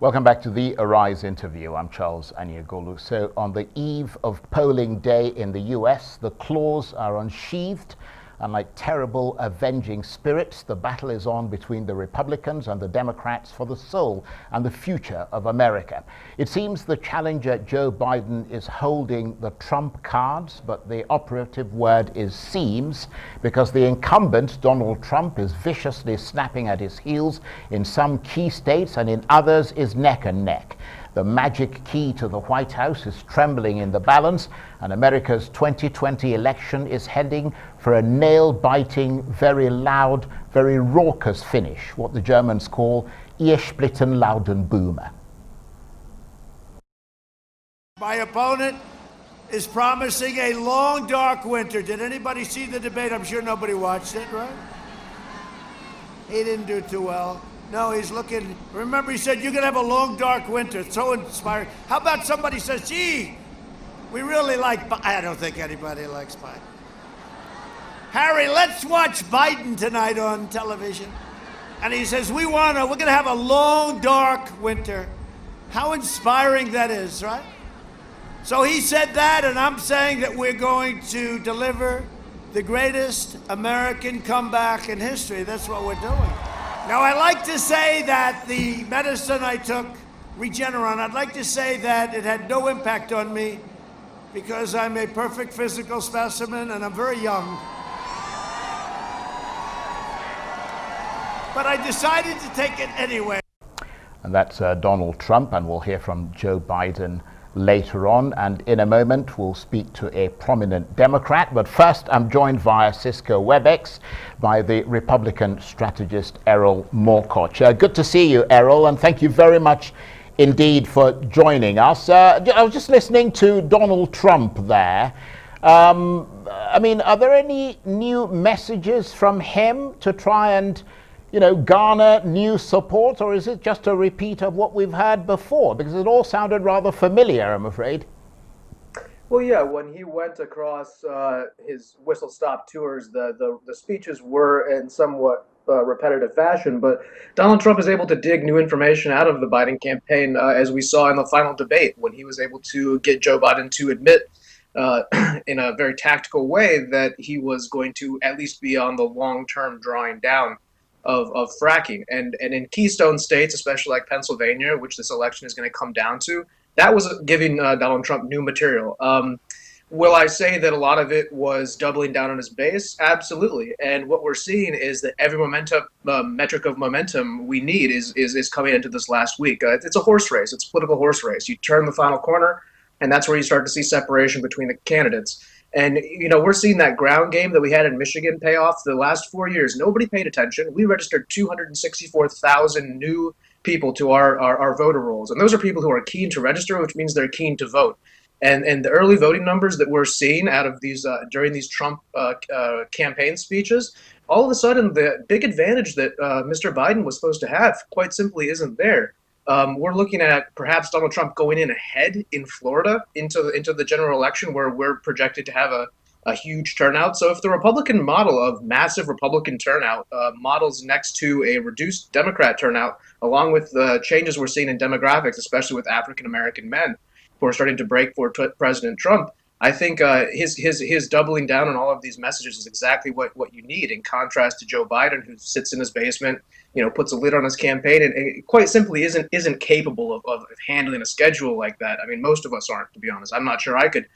Welcome back to the Arise interview. I'm Charles Anyagolu. So on the eve of polling day in the US, the claws are unsheathed, and like terrible avenging spirits, the battle is on between the Republicans and the Democrats for the soul and the future of America. It seems the challenger Joe Biden is holding the Trump cards, but the operative word is seems, because the incumbent Donald Trump is viciously snapping at his heels in some key states, and in others is neck and neck. The magic key to the White House is trembling in the balance, and America's 2020 election is heading for a nail-biting, very loud, very raucous finish, what the Germans call Ehersplitten lauten Boomer. My opponent is promising a long, dark winter. Did anybody see the debate? I'm sure nobody watched it, right? He didn't do too well. No, he's looking, remember he said, you're going to have a long, dark winter. It's so inspiring. How about somebody says, gee, we really like, I don't think anybody likes Biden. Harry, let's watch Biden tonight on television. And he says, we're going to have a long, dark winter. How inspiring that is, right? So he said that, and I'm saying that we're going to deliver the greatest American comeback in history. That's what we're doing. Now, I like to say that the medicine I took, Regeneron, I'd like to say that it had no impact on me because I'm a perfect physical specimen and I'm very young. But I decided to take it anyway. And that's Donald Trump, and we'll hear from Joe Biden later on, and in a moment we'll speak to a prominent Democrat. But first, I'm joined via Cisco WebEx by the Republican strategist Errol Morcoch. Good to see you, Errol, and thank you very much indeed for joining us. I was just listening to Donald Trump there. I mean, are there any new messages from him to try and garner new support, or is it just a repeat of what we've heard before? Because it all sounded rather familiar, I'm afraid. Well, yeah, when he went across his whistle-stop tours, the speeches were in somewhat repetitive fashion, but Donald Trump is able to dig new information out of the Biden campaign, as we saw in the final debate, when he was able to get Joe Biden to admit in a very tactical way that he was going to at least be on the long-term drawing down of fracking. And in keystone states, especially like Pennsylvania, which this election is going to come down to, that was giving Donald Trump new material. Will I say that a lot of it was doubling down on his base? Absolutely. And what we're seeing is that every metric of momentum we need is coming into this last week. It's a horse race. It's a political horse race. You turn the final corner, and that's where you start to see separation between the candidates. And, we're seeing that ground game that we had in Michigan pay off the last 4 years. Nobody paid attention. We registered 264,000 new people to our voter rolls. And those are people who are keen to register, which means they're keen to vote. And the early voting numbers that we're seeing out of these during these Trump campaign speeches, all of a sudden the big advantage that Mr. Biden was supposed to have quite simply isn't there. We're looking at perhaps Donald Trump going in ahead in Florida into the general election, where we're projected to have a huge turnout. So if the Republican model of massive Republican turnout models next to a reduced Democrat turnout, along with the changes we're seeing in demographics, especially with African-American men who are starting to break for President Trump, I think his doubling down on all of these messages is exactly what you need, in contrast to Joe Biden, who sits in his basement, puts a lid on his campaign, and quite simply isn't capable of handling a schedule like that. I mean, most of us aren't, to be honest. I'm not sure I could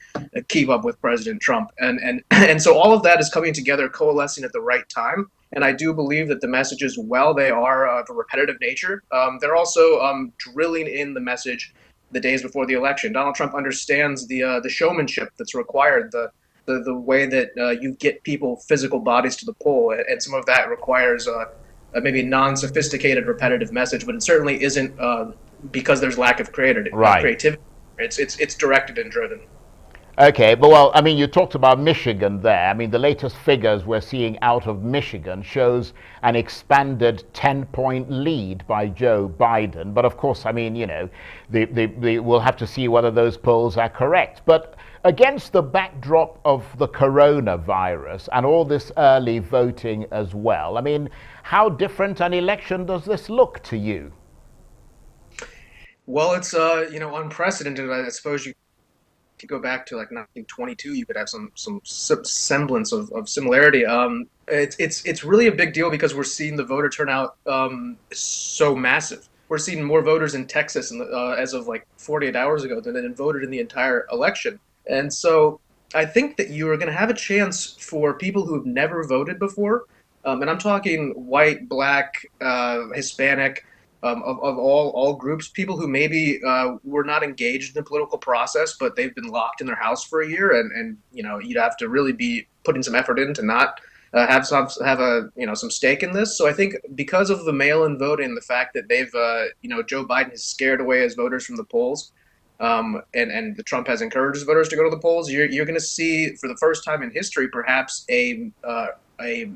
keep up with President Trump, and so all of that is coming together, coalescing at the right time. And I do believe that the messages, while they are of a repetitive nature, they're also drilling in the message the days before the election. Donald Trump understands the showmanship that's required, the way that you get people, physical bodies to the poll, and some of that requires a maybe non-sophisticated, repetitive message, but it certainly isn't because there's lack of creativity. It's directed and driven. Okay, but well, I mean, you talked about Michigan there. I mean, the latest figures we're seeing out of Michigan shows an expanded 10-point lead by Joe Biden. But of course, I mean, we'll have to see whether those polls are correct. But against the backdrop of the coronavirus and all this early voting as well, I mean, how different an election does this look to you? Well, it's unprecedented. I suppose you could go back to like 1922. You could have some semblance of similarity. It's really a big deal because we're seeing the voter turnout so massive. We're seeing more voters in Texas as of like 48 hours ago than had voted in the entire election. And so I think that you are going to have a chance for people who have never voted before, and I'm talking white, black, Hispanic, of all groups, people who maybe were not engaged in the political process, but they've been locked in their house for a year, and you'd have to really be putting some effort in to not have some stake in this. So I think because of the mail-in voting, the fact that they've Joe Biden has scared away his voters from the polls, and the Trump has encouraged his voters to go to the polls, you're going to see for the first time in history perhaps a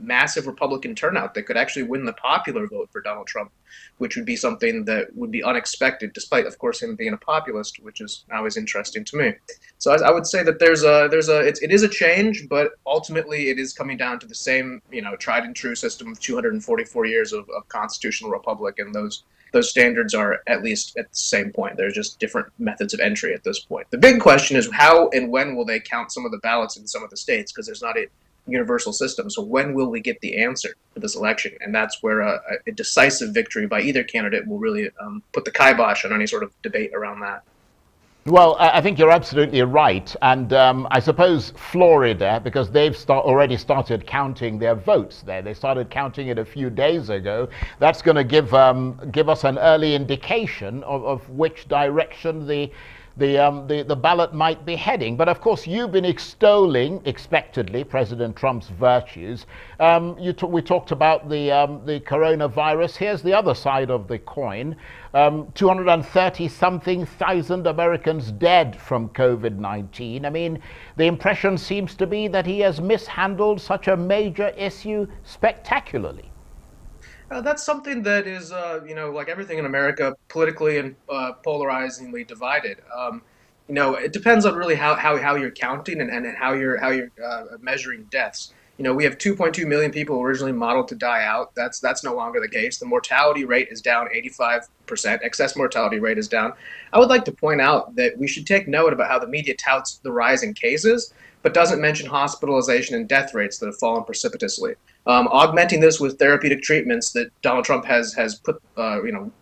massive Republican turnout that could actually win the popular vote for Donald Trump, which would be something that would be unexpected, despite, of course, him being a populist, which is always interesting to me. So I would say that it is a change, but ultimately it is coming down to the same, tried and true system of 244 years of constitutional republic, and those standards are at least at the same point. There's just different methods of entry at this point. The big question is how and when will they count some of the ballots in some of the states, because there's not a universal system. So when will we get the answer to this election? And that's where a decisive victory by either candidate will really put the kibosh on any sort of debate around that. Well, I think you're absolutely right. And I suppose Florida, because they've already started counting their votes there, they started counting it a few days ago, that's going to give us an early indication of which direction the ballot might be heading. But of course, you've been extolling, expectedly, President Trump's virtues. We talked about the coronavirus. Here's the other side of the coin. 230-something thousand Americans dead from COVID-19. I mean, the impression seems to be that he has mishandled such a major issue spectacularly. That's something that is, like everything in America, politically and polarizingly divided. It depends on really how you're counting and how you're measuring deaths. We have 2.2 million people originally modeled to die out. That's no longer the case. The mortality rate is down 85%. Excess mortality rate is down. I would like to point out that we should take note about how the media touts the rise in cases, but doesn't mention hospitalization and death rates that have fallen precipitously. Augmenting this with therapeutic treatments that Donald Trump has put,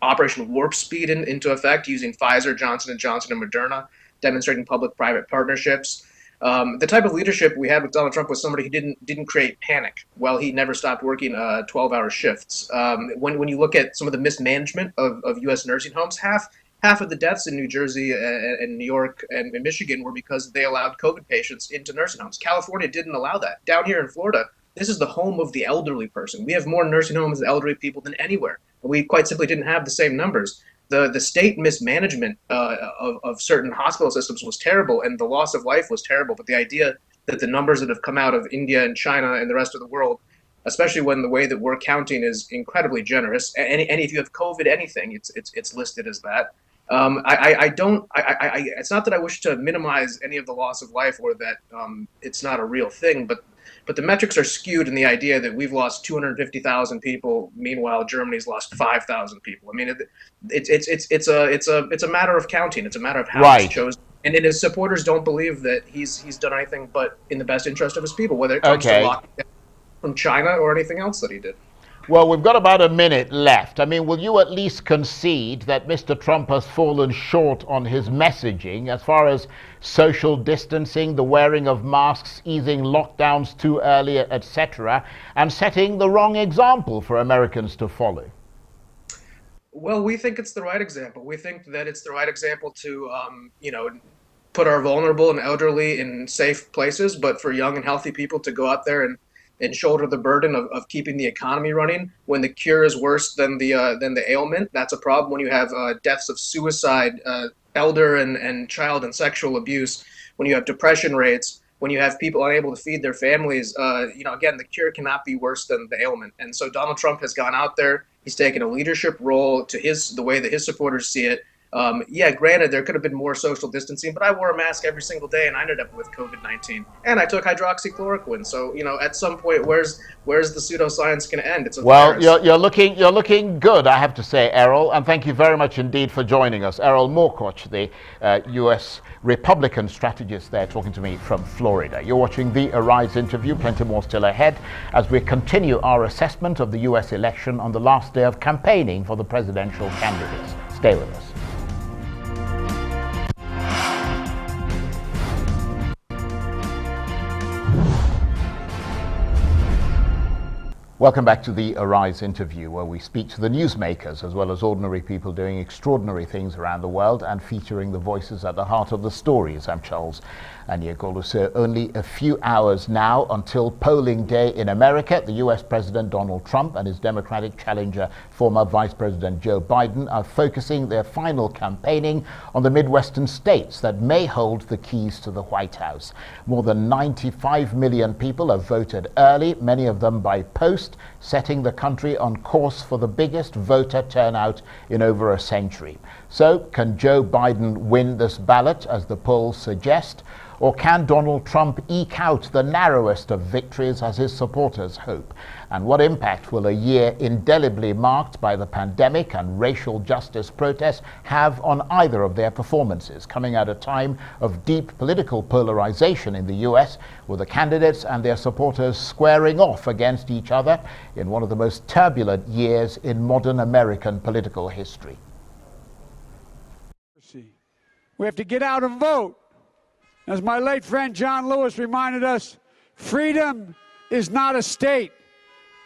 Operation Warp Speed into effect, using Pfizer, Johnson & Johnson, and Moderna, demonstrating public-private partnerships. The type of leadership we had with Donald Trump was somebody who didn't create panic. Well, he never stopped working 12-hour shifts. When you look at some of the mismanagement of U.S. nursing homes, half of the deaths in New Jersey and New York and Michigan were because they allowed COVID patients into nursing homes. California didn't allow that. Down here in Florida, this is the home of the elderly person. We have more nursing homes and elderly people than anywhere. We quite simply didn't have the same numbers. The state mismanagement of certain hospital systems was terrible, and the loss of life was terrible. But the idea that the numbers that have come out of India and China and the rest of the world, especially when the way that we're counting is incredibly generous, and if you have COVID anything, it's listed as that. It's not that I wish to minimize any of the loss of life or that it's not a real thing, but the metrics are skewed in the idea that we've lost 250,000 people. Meanwhile, Germany's lost 5,000 people. I mean, it's a matter of counting. It's a matter of how it's chosen. And his supporters don't believe that he's done anything but in the best interest of his people, whether it comes to locking down from China or anything else that he did. Well, we've got about a minute left. I mean, will you at least concede that Mr. Trump has fallen short on his messaging as far as social distancing, the wearing of masks, easing lockdowns too early, etc., and setting the wrong example for Americans to follow? Well, we think it's the right example. We think that it's the right example to, put our vulnerable and elderly in safe places, but for young and healthy people to go out there and shoulder the burden of keeping the economy running when the cure is worse than the ailment. That's a problem when you have deaths of suicide, elder and child and sexual abuse, when you have depression rates, when you have people unable to feed their families. Again, the cure cannot be worse than the ailment. And so Donald Trump has gone out there. He's taken a leadership role to the way that his supporters see it. Yeah, granted, there could have been more social distancing, but I wore a mask every single day, and I ended up with COVID-19. And I took hydroxychloroquine. So, at some point, where's the pseudoscience going to end? It's a Well, virus. you're looking good, I have to say, Errol, and thank you very much indeed for joining us. Errol Morcoch, the U.S. Republican strategist there, talking to me from Florida. You're watching the Arise interview. Plenty more still ahead as we continue our assessment of the U.S. election on the last day of campaigning for the presidential candidates. Stay with us. Welcome back to the Arise interview, where we speak to the newsmakers as well as ordinary people doing extraordinary things around the world and featuring the voices at the heart of the stories. I'm Charles Aniagolu. So only a few hours now until polling day in America. The US President Donald Trump and his Democratic challenger, former Vice President Joe Biden, are focusing their final campaigning on the Midwestern states that may hold the keys to the White House. More than 95 million people have voted early, many of them by post, setting the country on course for the biggest voter turnout in over a century. So, can Joe Biden win this ballot, as the polls suggest? Or can Donald Trump eke out the narrowest of victories, as his supporters hope? And what impact will a year indelibly marked by the pandemic and racial justice protests have on either of their performances, coming at a time of deep political polarization in the US, with the candidates and their supporters squaring off against each other in one of the most turbulent years in modern American political history? We have to get out and vote. As my late friend John Lewis reminded us, freedom is not a state.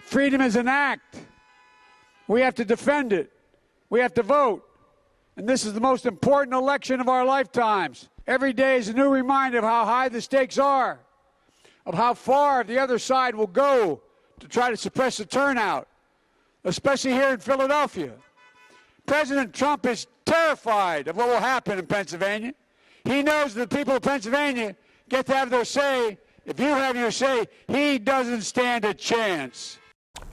Freedom is an act. We have to defend it. We have to vote. And this is the most important election of our lifetimes. Every day is a new reminder of how high the stakes are, of how far the other side will go to try to suppress the turnout, especially here in Philadelphia. President Trump is terrified of what will happen in Pennsylvania. He knows the people of Pennsylvania get to have their say. If you have your say, he doesn't stand a chance.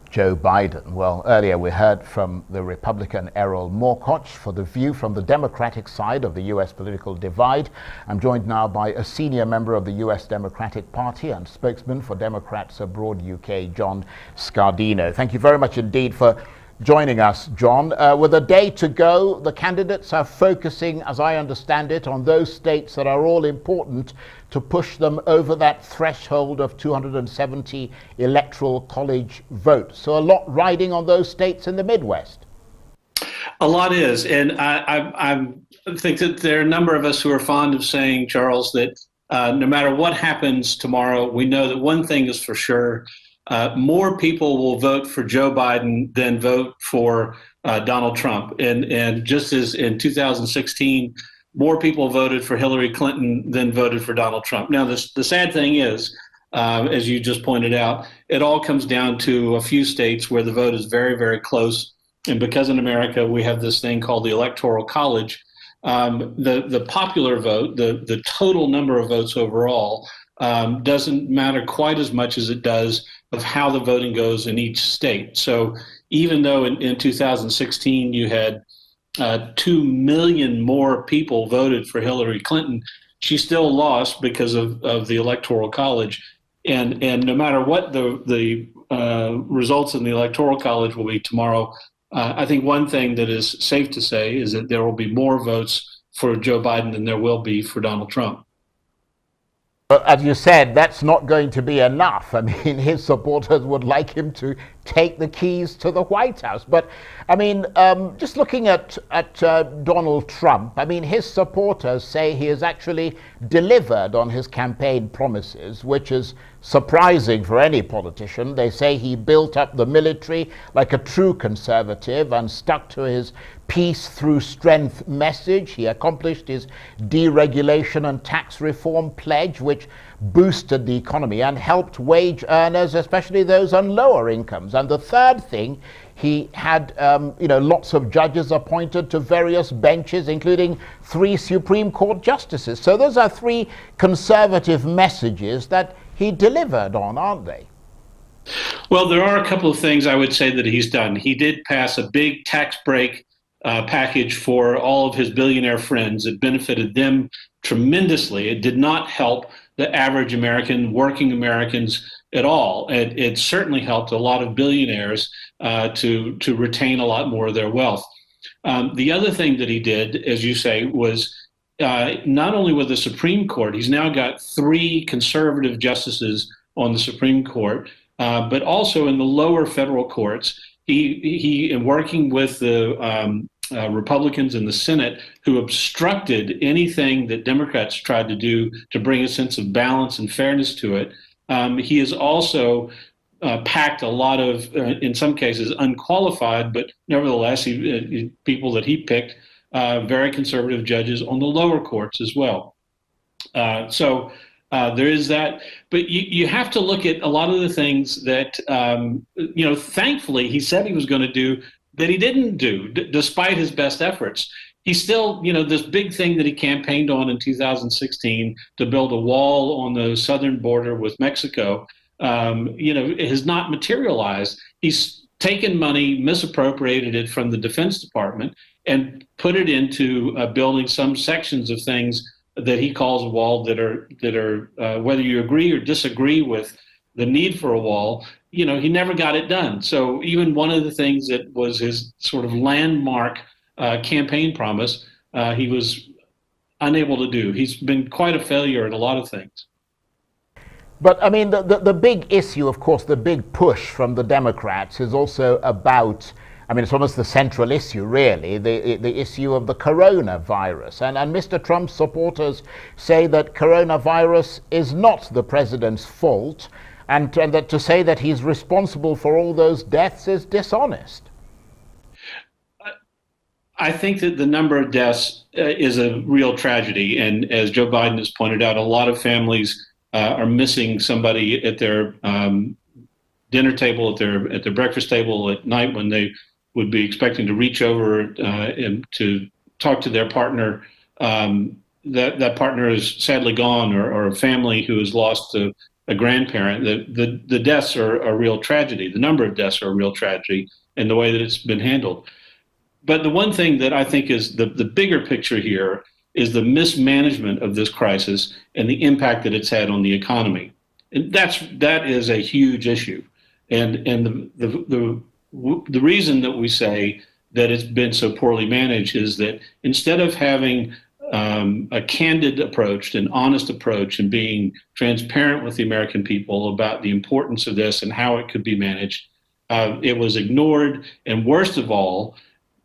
Joe Biden. Well, earlier we heard from the Republican Errol Morcoch for the view from the Democratic side of the U.S. political divide. I'm joined now by a senior member of the U.S. Democratic Party and spokesman for Democrats Abroad UK, John Scardino. Thank you very much indeed for joining us, John. With a day to go, the candidates are focusing, as I understand it, on those states that are all important to push them over that threshold of 270 electoral college votes. So a lot riding on those states in the Midwest. A lot is, and I think that there are a number of us who are fond of saying, Charles, that no matter what happens tomorrow, we know that one thing is for sure. More people will vote for Joe Biden than vote for Donald Trump. And just as in 2016, more people voted for Hillary Clinton than voted for Donald Trump. Now, the sad thing is, as you just pointed out, it all comes down to a few states where the vote is very, very close. And because in America we have this thing called the Electoral College, the popular vote, the total number of votes overall, doesn't matter quite as much as it does of how the voting goes in each state. So even though in 2016 you had 2 million more people voted for Hillary Clinton, she still lost because of the Electoral College. And no matter what the results in the Electoral College will be tomorrow, I think one thing that is safe to say is that there will be more votes for Joe Biden than there will be for Donald Trump. But as you said, that's not going to be enough. I mean, his supporters would like him to take the keys to the White House. But, I mean, just looking at Donald Trump, I mean, his supporters say he has actually delivered on his campaign promises, which is surprising for any politician. They say he built up the military like a true conservative and stuck to his peace through strength message. He accomplished his deregulation and tax reform pledge, which boosted the economy and helped wage earners, especially those on lower incomes. And the third thing, he had lots of judges appointed to various benches, including 3 Supreme Court justices. So those are 3 conservative messages that he delivered on, aren't they? Well, there are a couple of things I would say that he's done. He did pass a big tax break package for all of his billionaire friends. It benefited them tremendously. It did not help the average American, working Americans at all. It certainly helped a lot of billionaires to retain a lot more of their wealth. The other thing that he did, as you say, was not only with the Supreme Court, he's now got 3 conservative justices on the Supreme Court, but also in the lower federal courts. He in working with the Republicans in the Senate who obstructed anything that Democrats tried to do to bring a sense of balance and fairness to it. He has also packed a lot of, in some cases, unqualified, but nevertheless, people that he picked, very conservative judges on the lower courts as well. So there is that. But you have to look at a lot of the things that, thankfully, he said he was going to do that he didn't do, despite his best efforts. He still, this big thing that he campaigned on in 2016 to build a wall on the southern border with Mexico, it has not materialized. He's taken money, misappropriated it from the Defense Department, and put it into building some sections of things that he calls a wall that are whether you agree or disagree with the need for a wall, he never got it done. So even one of the things that was his sort of landmark campaign promise, he was unable to do. He's been quite a failure at a lot of things. But I mean, the big issue, of course, the big push from the Democrats is also about, it's almost the central issue, really, the issue of the coronavirus. And Mr. Trump's supporters say that coronavirus is not the president's fault, and that to say that he's responsible for all those deaths is dishonest. I think that the number of deaths is a real tragedy. And as Joe Biden has pointed out, a lot of families are missing somebody at their dinner table, at their breakfast table at night when they would be expecting to reach over and to talk to their partner. That partner is sadly gone, or a family who has lost a grandparent. The deaths are a real tragedy. The number of deaths are a real tragedy, and the way that it's been handled. But the one thing that I think is the bigger picture here is the mismanagement of this crisis and the impact that it's had on the economy. And that is a huge issue. And the reason that we say that it's been so poorly managed is that instead of having a candid approach, an honest approach, and being transparent with the American people about the importance of this and how it could be managed, it was ignored. And worst of all,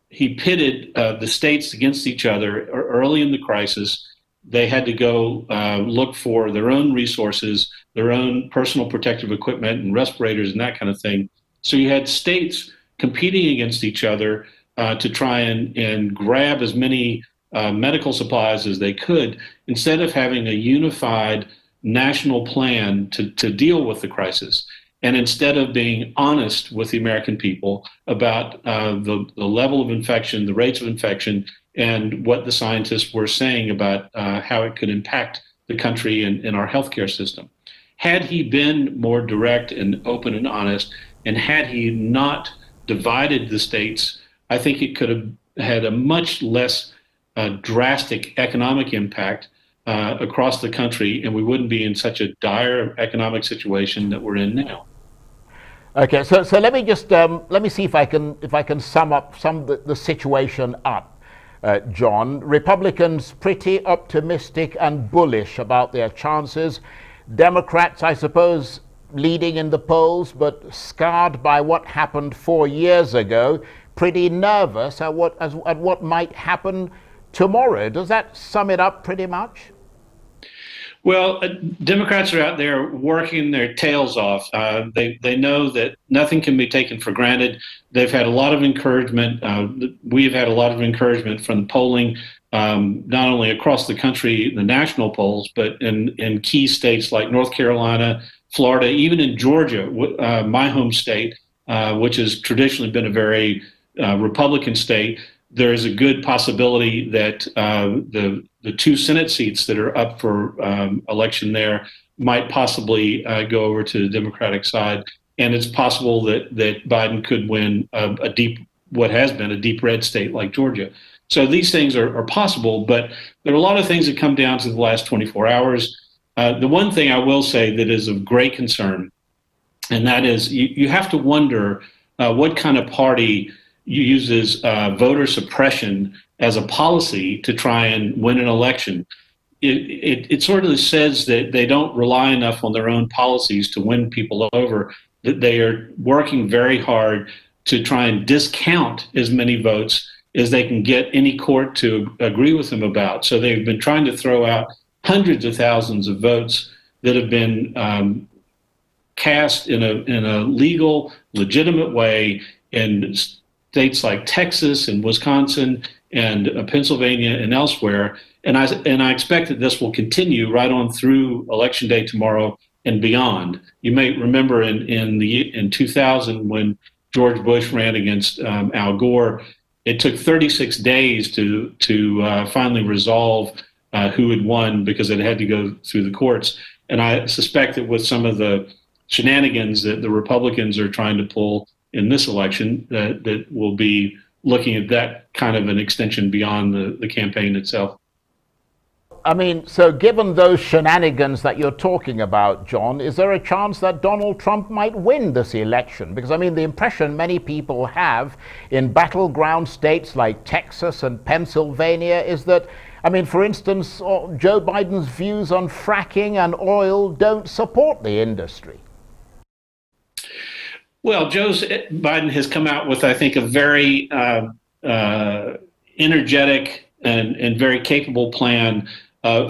he pitted the states against each other early in the crisis. They had to go look for their own resources, their own personal protective equipment and respirators and that kind of thing. So you had states competing against each other to try and grab as many medical supplies as they could, instead of having a unified national plan to deal with the crisis. And instead of being honest with the American people about the level of infection, the rates of infection, and what the scientists were saying about how it could impact the country and our healthcare system. Had he been more direct and open and honest, and had he not divided the states, I think it could have had a much less drastic economic impact across the country, and we wouldn't be in such a dire economic situation that we're in now. Okay, so let me just let me see if I can sum up the situation up, John. Republicans pretty optimistic and bullish about their chances. Democrats, I suppose, leading in the polls, but scarred by what happened 4 years ago, pretty nervous at what might happen tomorrow. Does that sum it up pretty much? Well, Democrats are out there working their tails off. They know that nothing can be taken for granted. They've had a lot of encouragement. We've had a lot of encouragement from the polling, not only across the country, the national polls, but in key states like North Carolina, Florida, even in Georgia, my home state, which has traditionally been a very Republican state. There is a good possibility that the 2 Senate seats that are up for election there might possibly go over to the Democratic side. And it's possible that Biden could win a deep what has been a deep red state like Georgia. So these things are possible, but there are a lot of things that come down to the last 24 hours. The one thing I will say that is of great concern, and that is you have to wonder what kind of party uses voter suppression as a policy to try and win an election. It sort of says that they don't rely enough on their own policies to win people over, that they are working very hard to try and discount as many votes as they can get any court to agree with them about. So they've been trying to throw out hundreds of thousands of votes that have been cast in a legal, legitimate way in states like Texas and Wisconsin and Pennsylvania and elsewhere. And I expect that this will continue right on through Election Day tomorrow and beyond. You may remember in 2000 when George Bush ran against Al Gore, it took 36 days to finally resolve who had won because it had to go through the courts. And I suspect that with some of the shenanigans that the Republicans are trying to pull in this election, that will be looking at that kind of an extension beyond the campaign itself. I mean, so given those shenanigans that you're talking about, John, is there a chance that Donald Trump might win this election? Because, I mean, the impression many people have in battleground states like Texas and Pennsylvania is that, I mean, for instance, Joe Biden's views on fracking and oil don't support the industry. Well, Biden has come out with, I think, a very energetic and very capable plan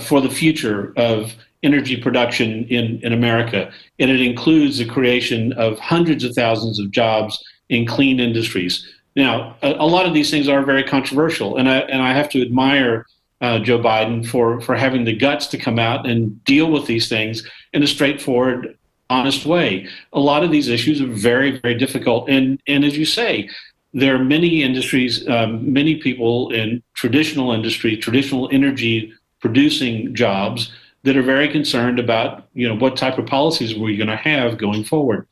for the future of energy production in America. And it includes the creation of hundreds of thousands of jobs in clean industries. Now, a lot of these things are very controversial, and I have to admire Joe Biden for having the guts to come out and deal with these things in a straightforward, honest way. A lot of these issues are very, very difficult. And as you say, there are many industries, many people in traditional industry, traditional energy producing jobs that are very concerned about, what type of policies we're going to have going forward.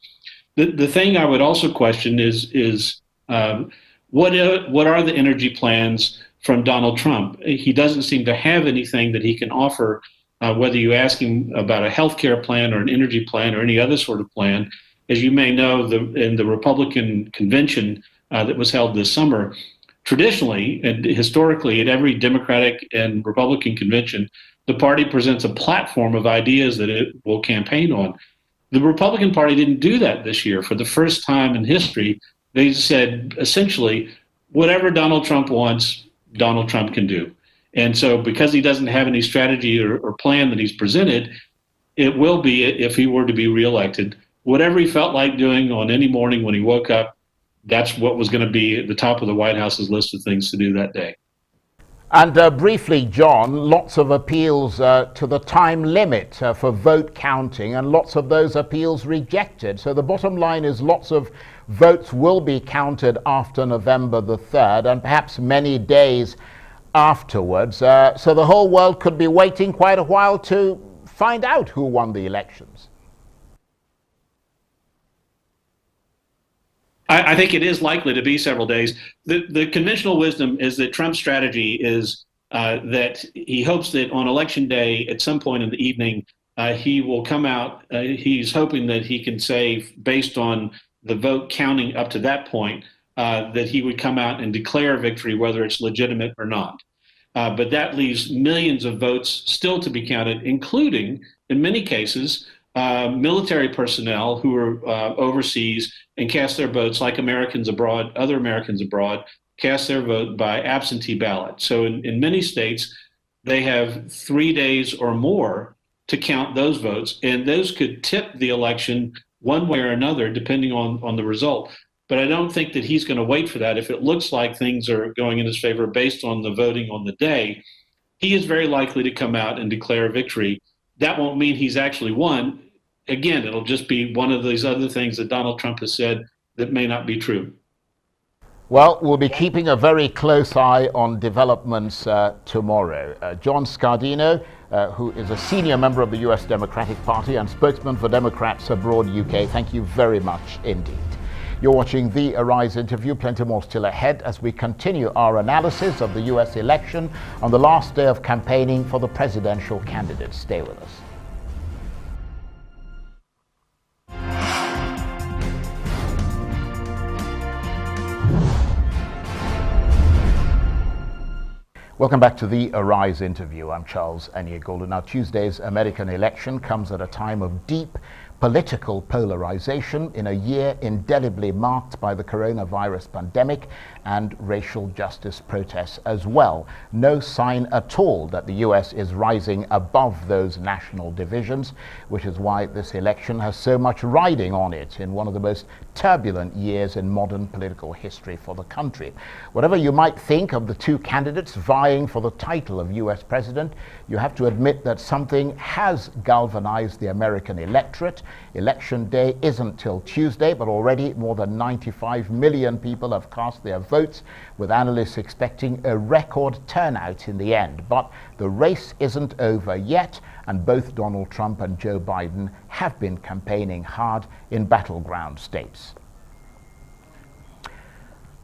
The thing I would also question is what are the energy plans from Donald Trump? He doesn't seem to have anything that he can offer, whether you ask him about a healthcare plan or an energy plan or any other sort of plan. As you may know, in the Republican convention that was held this summer, traditionally and historically at every Democratic and Republican convention, the party presents a platform of ideas that it will campaign on. The Republican Party didn't do that this year. For the first time in history, they said essentially, whatever Donald Trump wants, Donald Trump can do. And so because he doesn't have any strategy or plan that he's presented, it will be, if he were to be reelected, whatever he felt like doing on any morning when he woke up, that's what was going to be at the top of the White House's list of things to do that day. And briefly, John, lots of appeals to the time limit for vote counting, and lots of those appeals rejected. So the bottom line is lots of votes will be counted after November the 3rd, and perhaps many days afterwards. So the whole world could be waiting quite a while to find out who won the elections. I think it is likely to be several days. The conventional wisdom is that Trump's strategy is that he hopes that on Election Day, at some point in the evening, he will come out. He's hoping that he can say, based on the vote counting up to that point, that he would come out and declare victory, whether it's legitimate or not. But that leaves millions of votes still to be counted, including, in many cases, military personnel who are overseas and cast their votes like Americans abroad, other Americans abroad, cast their vote by absentee ballot. So in many states, they have 3 days or more to count those votes, and those could tip the election one way or another, depending on the result. But I don't think that he's going to wait for that. If it looks like things are going in his favor based on the voting on the day, he is very likely to come out and declare victory. That won't mean he's actually won. Again, it'll just be one of these other things that Donald Trump has said that may not be true. Well, we'll be keeping a very close eye on developments tomorrow. John Scardino, who is a senior member of the U.S. Democratic Party and spokesman for Democrats Abroad UK, thank you very much indeed. You're watching the Arise interview. Plenty more still ahead as we continue our analysis of the US election on the last day of campaigning for the presidential candidates. Stay with us. Welcome back to the Arise interview. I'm Charles Aniagolu. Now, Tuesday's American election comes at a time of deep political polarization in a year indelibly marked by the coronavirus pandemic and racial justice protests as well. No sign at all that the US is rising above those national divisions, which is why this election has so much riding on it in one of the most turbulent years in modern political history for the country. Whatever you might think of the two candidates vying for the title of US president, you have to admit that something has galvanized the American electorate. Election day isn't till Tuesday, but already more than 95 million people have cast their votes, with analysts expecting a record turnout in the end. But the race isn't over yet, and both Donald Trump and Joe Biden have been campaigning hard in battleground states.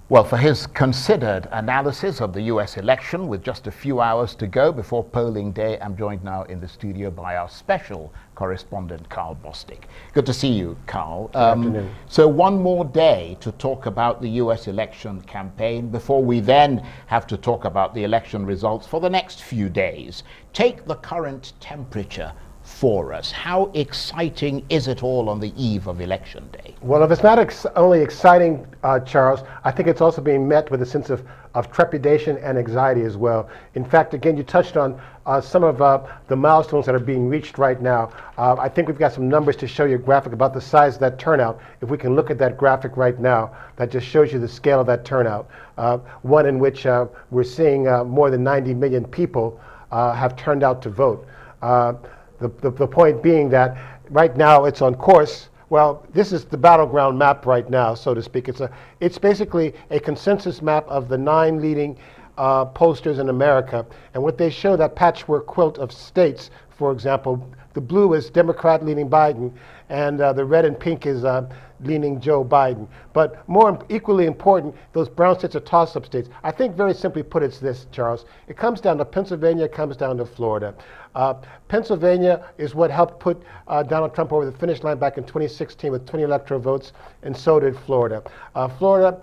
Well, for his considered analysis of the US election, with just a few hours to go before polling day, I'm joined now in the studio by our special correspondent, Karl Bostic. Good to see you, Karl. Good afternoon. So one more day to talk about the US election campaign before we then have to talk about the election results for the next few days. Take the current temperature for us. How exciting is it all on the eve of election day? Well, if it's not only exciting, Charles, I think it's also being met with a sense of trepidation and anxiety as well. In fact, again, you touched on some of the milestones that are being reached right now. I think we've got some numbers to show you a graphic about the size of that turnout. If we can look at that graphic right now, that just shows you the scale of that turnout. One in which we're seeing more than 90 million people have turned out to vote. The point being that right now it's on course. Well, this is the battleground map right now, so to speak. It's basically a consensus map of the 9 leading pollsters in America. And what they show, that patchwork quilt of states, for example, the blue is Democrat leaning Biden, and the red and pink is leaning Joe Biden. But equally important, those brown states are toss-up states. I think very simply put, it's this, Charles. It comes down to Pennsylvania, it comes down to Florida. Pennsylvania is what helped put Donald Trump over the finish line back in 2016 with 20 electoral votes, and so did Florida. Florida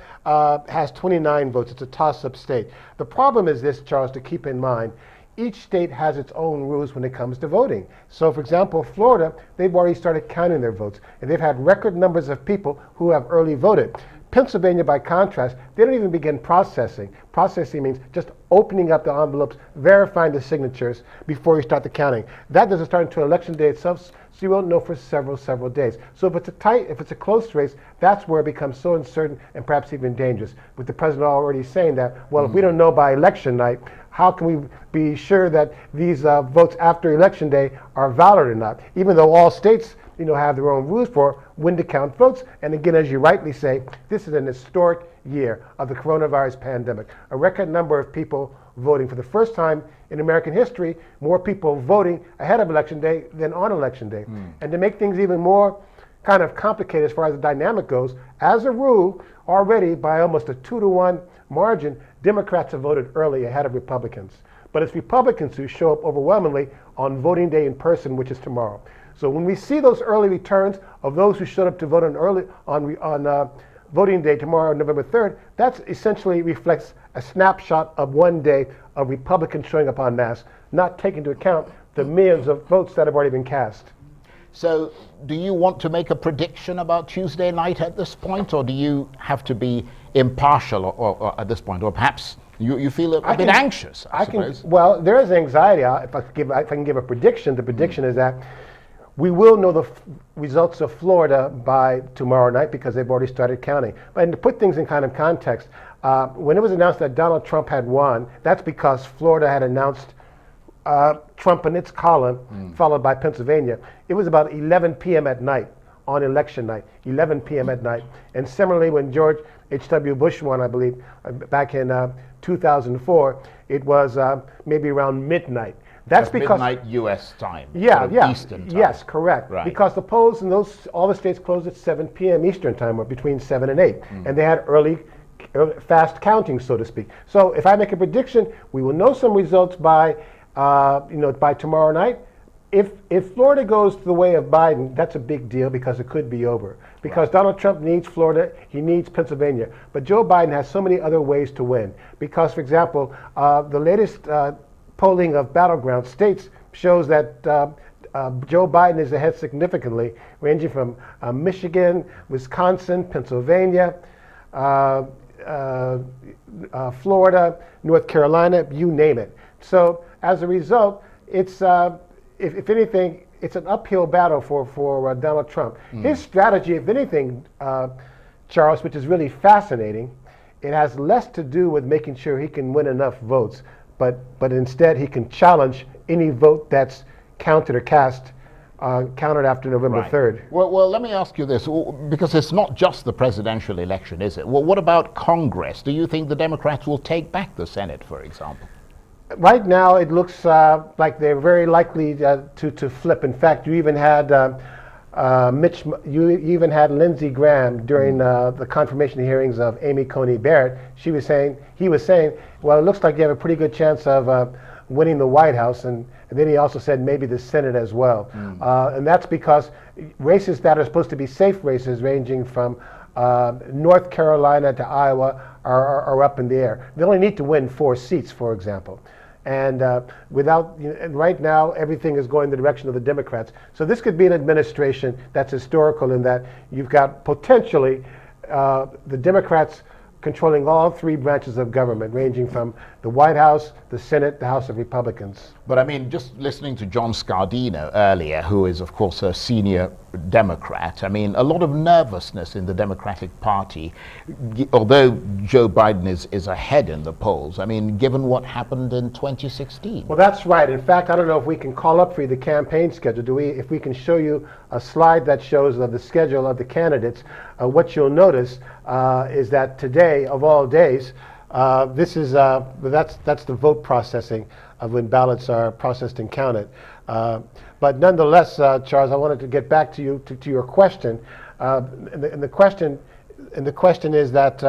has 29 votes. It's a toss-up state. The problem is this, Charles, to keep in mind. Each state has its own rules when it comes to voting. So, for example, Florida, they've already started counting their votes, and they've had record numbers of people who have early voted. Pennsylvania, by contrast, they don't even begin processing. Processing means just opening up the envelopes, verifying the signatures before you start the counting. That doesn't start until election day itself, so you won't know for several days. So if it's a close race, that's where it becomes so uncertain and perhaps even dangerous. With the president already saying that, well, if we don't know by election night, how can we be sure that these votes after election day are valid or not? Even though all states, have their own rules for when to count votes. And again, as you rightly say, this is an historic year of the coronavirus pandemic. A record number of people voting. For the first time in American history, more people voting ahead of election day than on election day. And to make things even more kind of complicated as far as the dynamic goes, as a rule, already by almost a 2-to-1 margin, Democrats have voted early ahead of Republicans. But it's Republicans who show up overwhelmingly on voting day in person, which is tomorrow. So when we see those early returns of those who showed up to vote on voting day tomorrow, November 3rd, that essentially reflects a snapshot of one day of Republicans showing up en masse, not taking into account the millions of votes that have already been cast. So do you want to make a prediction about Tuesday night at this point, or do you have to be impartial or at this point, or perhaps you feel a bit anxious, I suppose? Well, there is anxiety. If I can give a prediction, the prediction is that we will know the results of Florida by tomorrow night because they've already started counting. And to put things in kind of context, when it was announced that Donald Trump had won, that's because Florida had announced Trump in its column, followed by Pennsylvania. It was about 11 p.m. at night on election night, 11 p.m. at night. And similarly, when George H.W. Bush won, I believe, back in 2004, it was maybe around midnight. That's because midnight U.S. time. Yeah, sort of yeah. Eastern time. Yes, correct. Right. Because the polls in all the states closed at 7 p.m. Eastern time, or between 7 and 8, and they had early, fast counting, so to speak. So if I make a prediction, we will know some results by, by tomorrow night. If Florida goes the way of Biden, that's a big deal because it could be over. Because Donald Trump needs Florida, he needs Pennsylvania. But Joe Biden has so many other ways to win. Because, for example, the latest polling of battleground states shows that Joe Biden is ahead significantly, ranging from Michigan, Wisconsin, Pennsylvania, Florida, North Carolina, you name it. So as a result, it's if anything, it's an uphill battle for Donald Trump. His strategy, if anything, Charles, which is really fascinating, it has less to do with making sure he can win enough votes, but instead he can challenge any vote that's counted or counted after November 3rd. Well, let me ask you this, because it's not just the presidential election, is it? Well, what about Congress? Do you think the Democrats will take back the Senate, for example? Right now, it looks like they're very likely to flip. In fact, you even had Lindsey Graham during the confirmation hearings of Amy Coney Barrett. He was saying, well, it looks like you have a pretty good chance of winning the White House, and then he also said maybe the Senate as well. And that's because races that are supposed to be safe races, ranging from North Carolina to Iowa, are up in the air. They only need to win 4 seats, for example. And and right now, everything is going the direction of the Democrats. So this could be an administration that's historical in that you've got potentially the Democrats controlling all 3 branches of government, ranging from the White House, the Senate, the House of Republicans. But I mean, just listening to John Scardino earlier, who is, of course, a senior Democrat, I mean, a lot of nervousness in the Democratic Party, although Joe Biden is ahead in the polls, I mean, given what happened in 2016. Well, that's right. In fact, I don't know if we can call up for you the campaign schedule. If we can show you a slide that shows the schedule of the candidates, what you'll notice is that today, of all days, that's the vote processing of when ballots are processed and counted. But nonetheless, Charles, I wanted to get back to you to your question. And the question is that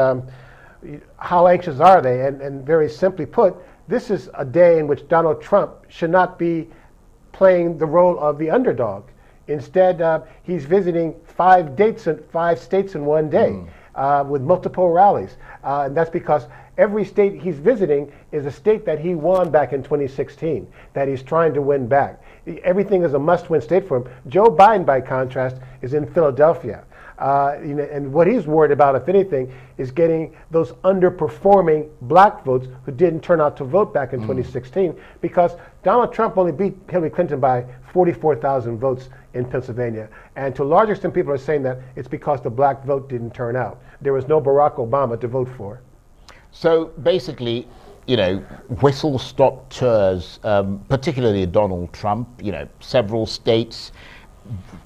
how anxious are they? And very simply put, this is a day in which Donald Trump should not be playing the role of the underdog. Instead, he's visiting 5 states in one day. With multiple rallies. And that's because every state he's visiting is a state that he won back in 2016, that he's trying to win back. Everything is a must-win state for him. Joe Biden, by contrast, is in Philadelphia. And what he's worried about, if anything, is getting those underperforming black votes who didn't turn out to vote back in 2016, because Donald Trump only beat Hillary Clinton by 44,000 votes in Pennsylvania. And to a large extent, people are saying that it's because the black vote didn't turn out. There was no Barack Obama to vote for. So basically, whistle-stop tours, particularly Donald Trump, several states,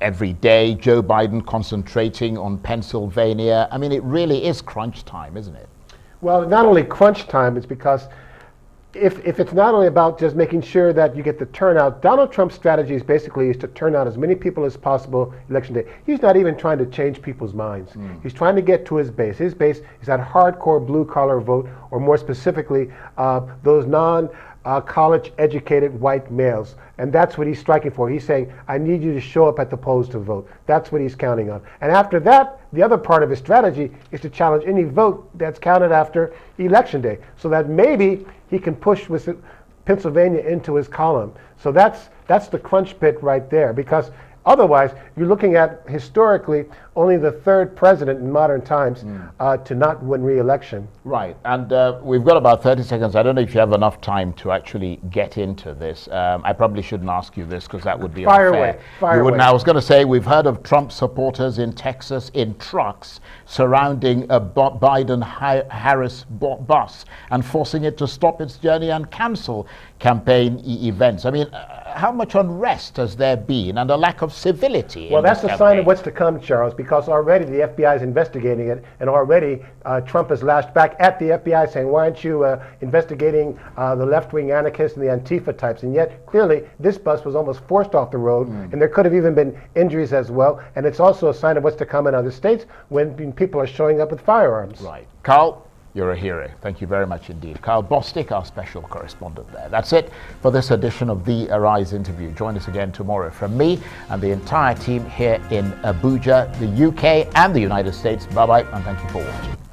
every day, Joe Biden concentrating on Pennsylvania. I mean, it really is crunch time, isn't it? Well, not only crunch time, it's because if it's not only about just making sure that you get the turnout, Donald Trump's strategy is basically to turn out as many people as possible election day. He's not even trying to change people's minds. He's trying to get to his base. His base is that hardcore blue-collar vote, or more specifically, those non-college educated white males. And that's what he's striking for. He's saying, I need you to show up at the polls to vote. That's what he's counting on. And after that, the other part of his strategy is to challenge any vote that's counted after Election Day, so that maybe he can push with Pennsylvania into his column. So that's the crunch pit right there, because otherwise, you're looking at, historically, only the 3rd president in modern times to not win re-election. Right, and we've got about 30 seconds. I don't know if you have enough time to actually get into this. I probably shouldn't ask you this because that would be unfair. Fire away. I was going to say, we've heard of Trump supporters in Texas in trucks surrounding a Biden-Harris bus and forcing it to stop its journey and cancel campaign events. I mean, how much unrest has there been and a lack of civility? Well, in that's this a sign campaign? of what's to come, Charles, because already the FBI is investigating it, and already Trump has lashed back at the FBI saying, why aren't you investigating the left-wing anarchists and the Antifa types? And yet, clearly, this bus was almost forced off the road, and there could have even been injuries as well. And it's also a sign of what's to come in other states when people are showing up with firearms. Right. Karl, you're a hero. Thank you very much indeed. Karl Bostic, our special correspondent there. That's it for this edition of The Arise Interview. Join us again tomorrow from me and the entire team here in Abuja, the UK and the United States. Bye-bye, and thank you for watching.